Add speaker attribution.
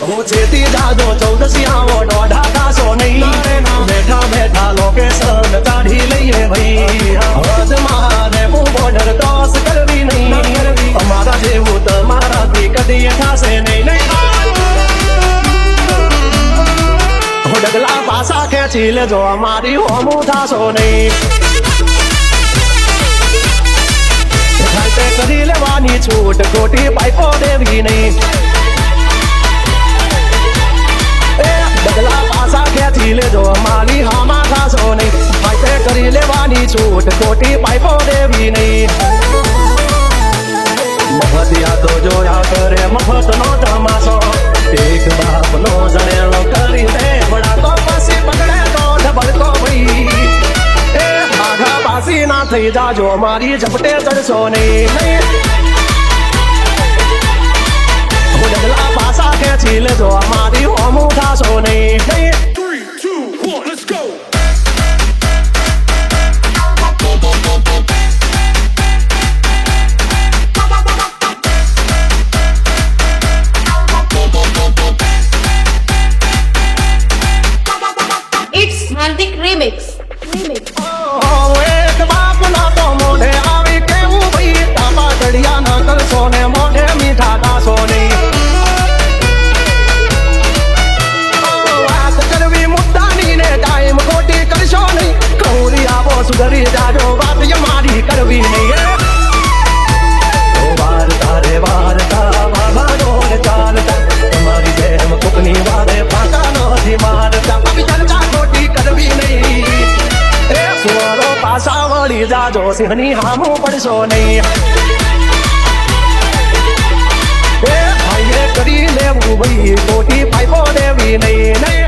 Speaker 1: હું છેતી જાજો 14 આવો દોઢા કાસો નહીં બેઠા બેઠા લોકેશન કાઢી લઈએ ભાઈ હદ મારે હું બોર્ડર ક્રોસ કરવી નહીં અમારા જેવું તમારાથી કદી થશે નહીં હું ડગલા પાછા ખેંચી લેજો અમારી હોમું થાશો નહીં કરી લેવાની છૂટ ખોટી પાઇપો દેવી નહીં ડગલા પાછા ખેંચી લેજો મારી હામાં ખાશો નહીં ફાઈટે કરી લેવાની છૂટ ખોટી પાઇપો દેવી નહીં મફતિયા તો જોયા કરે મફતનો તમાશો એક બાપનો જણેલો કરી દે બડા તો પછી પકડે તો ઢબળતો ભાઈ એ આઘા પાસી ના થઈ જાજો મારી ઝપટે ચડશો નહીં ડગલા પાછા ખેંચી લેજો અમારી હોમું થાશો નહીં
Speaker 2: 3, 2, 1, let's go.
Speaker 3: It's Mandik Remix.
Speaker 1: એક બાપના તો મોઢે આવી કેવું ભાઈ તાપા ચડિયા ન કરશો ને મોઢે મીઠા દાસો નહીં વાત કરવી મુદ્દાની ને ટાઈમ ખોટી કરશો નહીં કૌરી આવો સુધરી જાજો વાત મારી કરવી નહીં વારતા રે વારતા બાબા ડોર ચાલતા તમારી જેમ કોકની વારે પાકા નથી મારતા આવી ચર્ચા ખોટી કરવી નહીં સુવારો પાછા વળી જાજો સિંહની હામું પડશો નહીં ભાઈએ કરી લેવું ભાઈ ખોટી પાઇપો દેવી નહીં